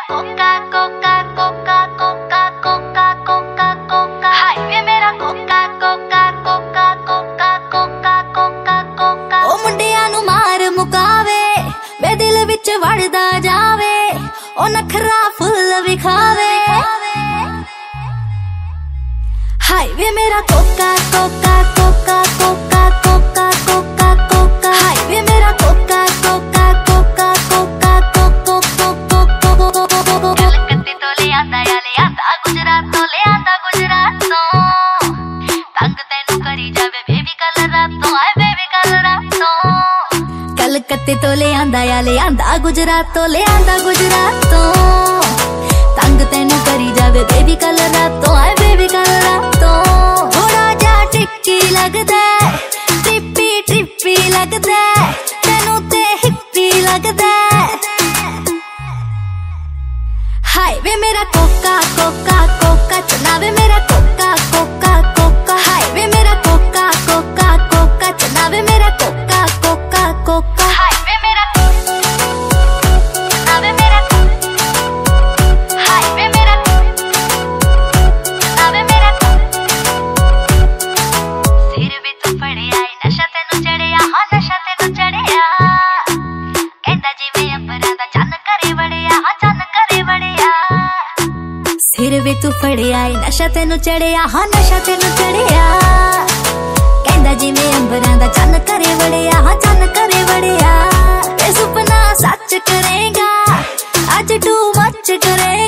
Coca कोका कोका कोका कोका कोका कोका हाय वे मेरा कोका कोका कोका कोका कोका कोका कोका ओ मुंडियां नू मार मुकावे वे दिल विच वड़दा जावे ओ नखरा फुल विखावे हाय वे मेरा कोका कोका कोका कोका कोका कोका कोका हाय वे मेरा कोका कोका कोका कोका कोका कोका कलकत्ते तो ले आंदा गुजरात तो ले आंदा गुजरात तो तंग तेनू करी जावे बेबी कल रातों आए बेबी कल रातों कलकत्ते तो ले आंदा गुजरात तो ले आंदा गुजरात तो तंग तेनू करी जावे बेबी कल रातों आए बेबी कल रातों थोड़ा जा टिक्की लगदा ट्रिपी ट्रिपी लगदा तेनू ते हिप्पी लगदा हाय वे मेरा कोका कोका कोका चनावे मेरा कोका कोका कोका हाय वे मेरा कोका कोका कोका चनावे मेरा कोका कोका कोका हाय वे मेरा चनावे मेरा हाय वे मेरा चनावे मेरा सिर भी तू फड़िया नशा तेनू चढ़िया हाँ नशा तेनू चढ़िया कहंदा जिवें अंबरां दा चन्न करे वड़िया हाँ चन्न करे वड़िया सिर वे तू फड़िया नशा तेनू चढ़िया हाँ नशा तेनू चढ़िया कहंदा जिवें अंबरां दा चन्न करे वड़िया हाँ चन्न करे वड़िया ये सुपना सच करेगा आज टू मच करेगा